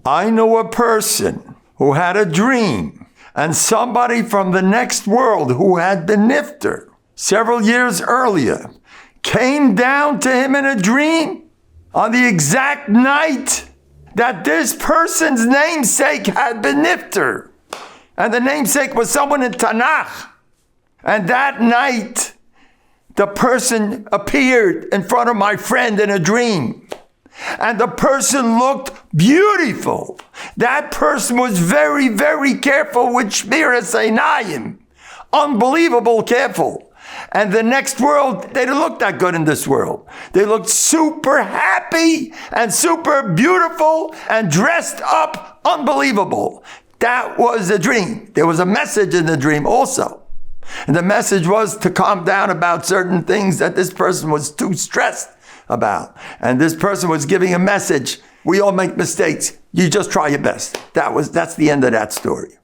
I know a person who had a dream, and somebody from the next world who had been nifter several years earlier came down to him in a dream on the exact night that this person's namesake had been nifter. And the namesake was someone in Tanakh. And that night, the person appeared in front of my friend in a dream. And the person looked beautiful. That person was very, very careful with Shmiras Einayim. Unbelievable careful. And the next world, they didn't look that good in this world. They looked super happy and super beautiful and dressed up. Unbelievable. That was a dream. There was a message in the dream also. And the message was to calm down about certain things that this person was too stressed about. And this person was giving a message. We all make mistakes. You just try your best. That's the end of that story.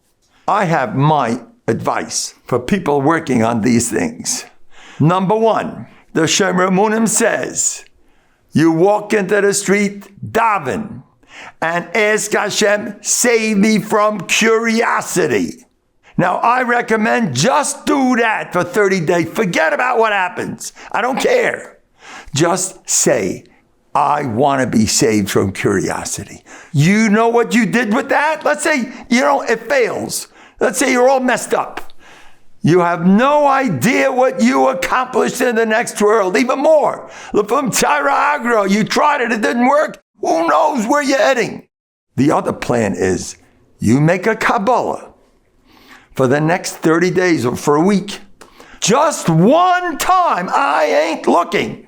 I have my advice for people working on these things. Number one, the Shomer Emunim says, you walk into the street, daven, and ask Hashem, save me from curiosity. Now, I recommend just do that for 30 days. Forget about what happens. I don't care. Just say, I want to be saved from curiosity. You know what you did with that? Let's say, it fails. Let's say you're all messed up. You have no idea what you accomplished in the next world. Even more. From Tyra Agro, you tried it, it didn't work. Who knows where you're heading? The other plan is you make a Kabbalah for the next 30 days or for a week. Just one time, I ain't looking.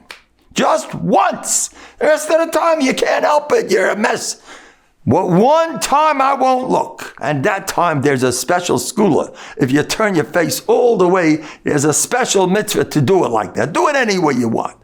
Just once. The rest of the time, you can't help it. You're a mess. Well, one time I won't look. And that time there's a special skula. If you turn your face all the way, there's a special mitzvah to do it like that. Do it any way you want.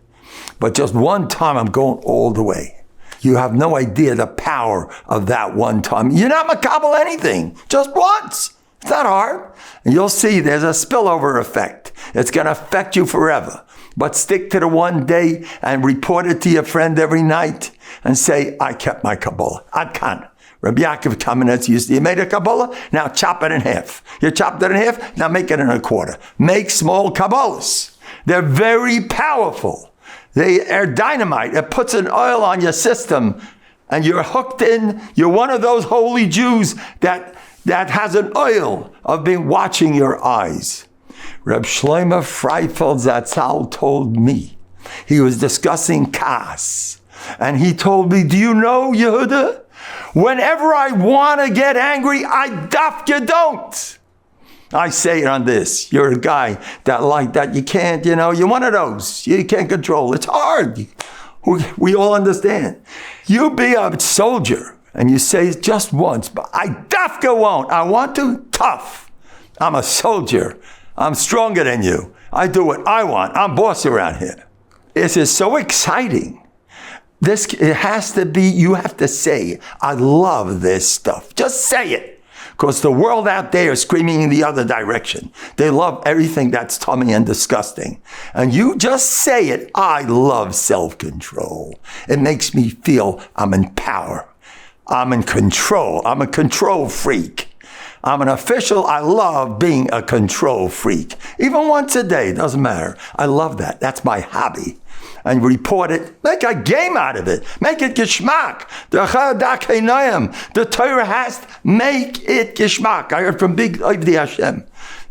But just one time I'm going all the way. You have no idea the power of that one time. You're not makabel anything. Just once. It's not hard. And you'll see there's a spillover effect. It's going to affect you forever. But stick to the one day and report it to your friend every night and say, I kept my Kabbalah. Ad kan. Rabbi Yaakov Kamenetz used to, you made a Kabbalah, now chop it in half. You chopped it in half, now make it in a quarter. Make small Kabbalahs. They're very powerful. They are dynamite. It puts an oil on your system and you're hooked in. You're one of those holy Jews that has an oil of being watching your eyes. Reb Shlomo Freifeld Zatzal told me, he was discussing Kas, and he told me, do you know, Yehuda, whenever I want to get angry, I dafka don't. I say it on this, you're a guy that like that, you can't, you're one of those, you can't control, it's hard. We all understand. You be a soldier, and you say it just once, but I dafka won't. I want to, tough. I'm a soldier. I'm stronger than you. I do what I want. I'm boss around here. This is so exciting. It has to be, you have to say, I love this stuff. Just say it. Because the world out there is screaming in the other direction. They love everything that's tummy and disgusting. And you just say it. I love self-control. It makes me feel I'm in power. I'm in control. I'm a control freak. I'm an official. I love being a control freak. Even once a day, doesn't matter. I love that. That's my hobby. And report it. Make a game out of it. Make it geschmack. The Torah has to make it geschmack. I heard from Big Oivdi Hashem.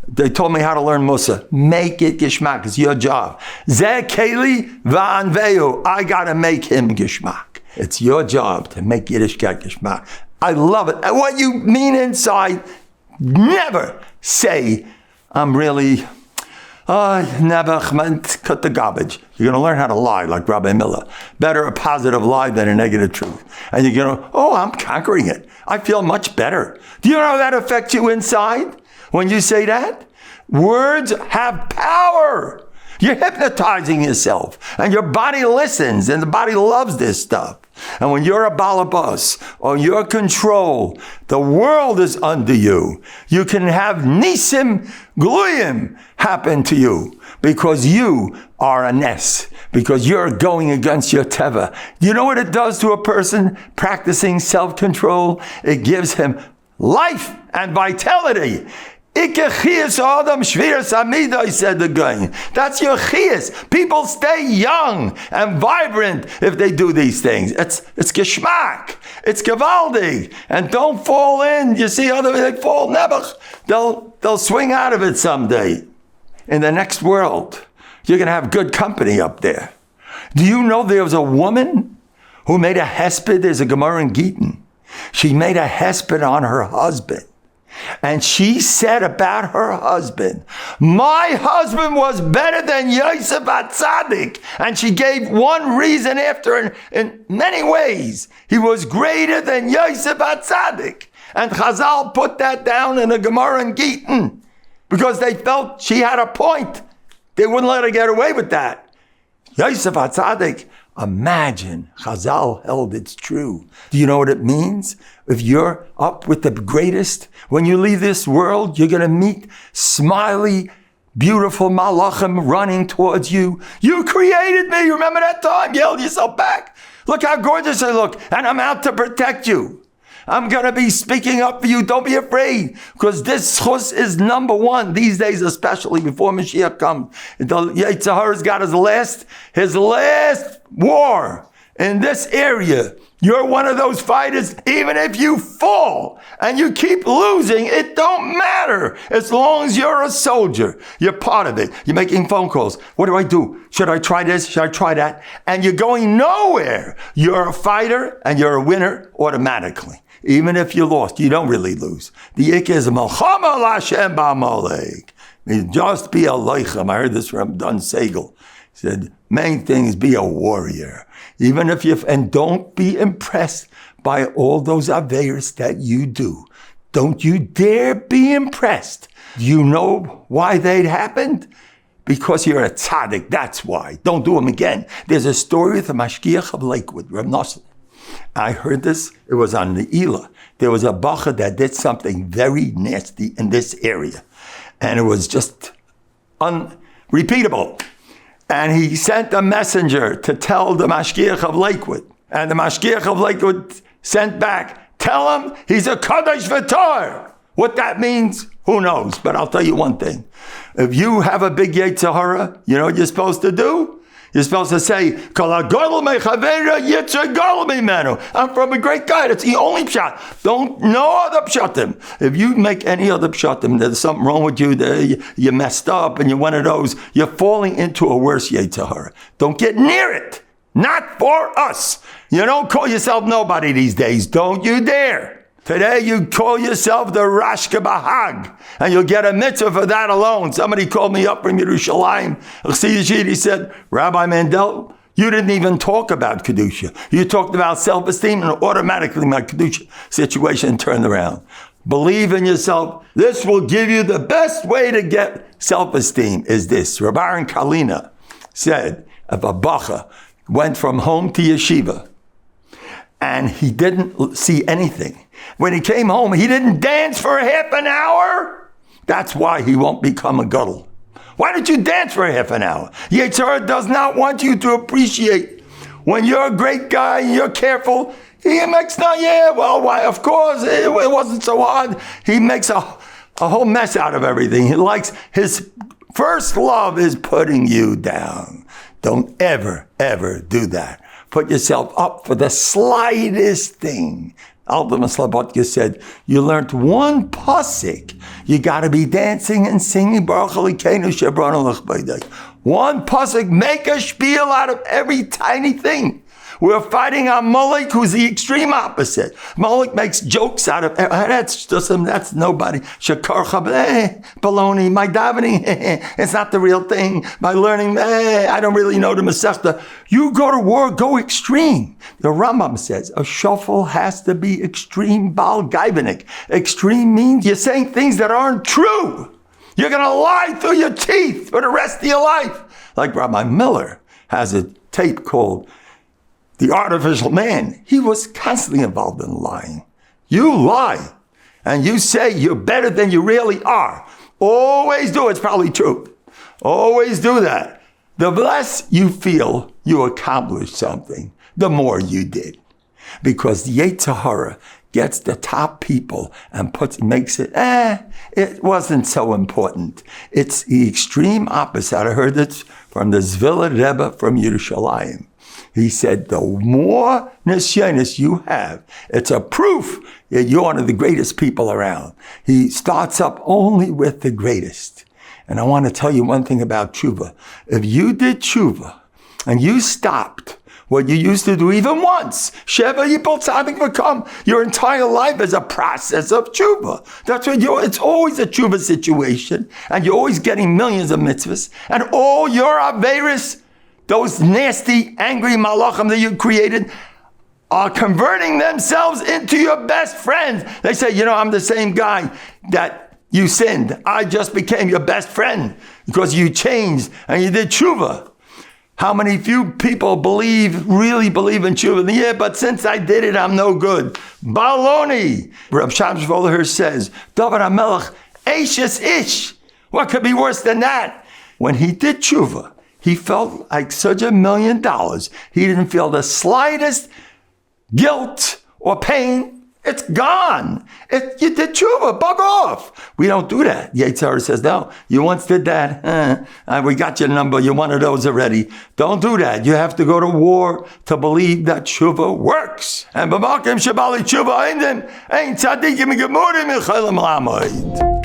They told me how to learn Musa. Make it geschmack. It's your job. Zeh keli va'anveu. I got to make him geschmack. It's your job to make Yiddishkeit geschmack. I love it. And what you mean inside, never say, I'm really, never cut the garbage. You're going to learn how to lie like Rabbi Miller. Better a positive lie than a negative truth. And you're going to, I'm conquering it. I feel much better. Do you know how that affects you inside when you say that? Words have power. You're hypnotizing yourself and your body listens and the body loves this stuff. And when you're a balabas or your control, the world is under you. You can have nisim gluyim happen to you. because you are a ness, because you're going against your teva. You know what it does to a person practicing self-control? It gives him life and vitality. Said the guy. That's your chiyas. People stay young and vibrant if they do these things. It's geschmack. It's gewaldig. And don't fall in. You see other they fall nebuch. They'll swing out of it someday. In the next world, you're going to have good company up there. Do you know there was a woman who made a hesped? There's a Gemara in Gittin. She made a hesped on her husband. And she said about her husband, my husband was better than Yosef HaTzadik. And she gave one reason after in many ways. He was greater than Yosef HaTzadik. And Chazal put that down in a Gemara in Gittin because they felt she had a point. They wouldn't let her get away with that. Yosef HaTzadik, imagine, Chazal held it's true. Do you know what it means? If you're up with the greatest, when you leave this world, you're going to meet smiley, beautiful malachim running towards you. You created me. Remember that time? You held yourself back. Look how gorgeous I look, and I'm out to protect you. I'm going to be speaking up for you. Don't be afraid, because this chus is number one these days, especially before Mashiach comes. The Yetzer Hara's got his last war in this area. You're one of those fighters. Even if you fall and you keep losing, it don't matter. As long as you're a soldier, you're part of it. You're making phone calls. What do I do? Should I try this? Should I try that? And you're going nowhere. You're a fighter and you're a winner automatically. Even if you lost, you don't really lose. The ik is Melchama Lashem Ba'amalek. Just be a leichem. I heard this from Don Segel. He said, main thing is be a warrior. Even if and don't be impressed by all those aveiros that you do. Don't you dare be impressed. You know why they'd happened? Because you're a tzaddik, that's why. Don't do them again. There's a story with the mashgiach of Lakewood, Reb Nosson. I heard this, it was on the Ela. There was a bacha that did something very nasty in this area. And it was just unrepeatable. And he sent a messenger to tell the mashgiach of Lakewood. And the mashgiach of Lakewood sent back, tell him he's a kadosh v'tor. What that means, who knows? But I'll tell you one thing. If you have a big Yetzer Hara, you know what you're supposed to do? You're supposed to say, I'm from a great guy. That's the only pshat. No other pshatim. If you make any other pshatim, there's something wrong with you, you messed up, and you're one of those, you're falling into a worse Yetzer Hara. Don't get near it. Not for us. You don't call yourself nobody these days. Don't you dare. Today you call yourself the Rashka Bahag, and you'll get a mitzvah for that alone. Somebody called me up from Yerushalayim. He said, Rabbi Mandel, you didn't even talk about Kedusha. You talked about self-esteem, and automatically my Kedusha situation turned around. Believe in yourself. This will give you the best way to get self-esteem is this. Rabbi Aaron Kalina said, if a bacha went from home to yeshiva, and he didn't see anything. When he came home, he didn't dance for half an hour. That's why he won't become a gadol. Why don't you dance for half an hour? Yetzer Hara does not want you to appreciate. When you're a great guy and you're careful, he makes why? Of course, it wasn't so hard. He makes a whole mess out of everything. He likes his first love is putting you down. Don't ever, ever do that. Put yourself up for the slightest thing. Alma Slabotka said, you learned one pasuk. You got to be dancing and singing. Baruch Elokeinu shebranu l'chbodei. One pasuk, make a spiel out of every tiny thing. We're fighting on Molech, who's the extreme opposite. Molech makes jokes out of that's nobody. Shakar baloney. My davening, it's not the real thing. My learning, I don't really know the Masechta. You go to war, go extreme. The Rambam says a shuffle has to be extreme. Bal Gaivanik. Extreme means you're saying things that aren't true. You're going to lie through your teeth for the rest of your life. Like Rabbi Miller has a tape called The Artificial Man. He was constantly involved in lying. You lie, and you say you're better than you really are. Always do. It's probably true. Always do that. The less you feel you accomplished something, the more you did. Because the Yetzer Hara gets the top people and makes it, it wasn't so important. It's the extreme opposite. I heard this from the Zvila Rebbe from Yerushalayim. He said, the more nisyonos you have, it's a proof that you're one of the greatest people around. He starts up only with the greatest. And I want to tell you one thing about tshuva. If you did tshuva and you stopped what you used to do even once, Sheva Yipol Tzadik V'Kam, your entire life is a process of tshuva. That's what it's always a tshuva situation, and you're always getting millions of mitzvahs, and all your averis, those nasty, angry malachim that you created, are converting themselves into your best friends. They say, I'm the same guy that you sinned. I just became your best friend because you changed and you did tshuva. How many few people really believe in tshuva? Yeah, but since I did it, I'm no good. Baloney. Reb Shams Volher says, David HaMelech, Eishes Ish. What could be worse than that? When he did tshuva, he felt like such $1 million. He didn't feel the slightest guilt or pain. It's gone. You did tshuva, bug off. We don't do that. Yetzer Hara says, no, you once did that. We got your number. You're one of those already. Don't do that. You have to go to war to believe that tshuva works. And b'makom shebali tshuva ein tzadikim gemurim in chaylam ha'amoid.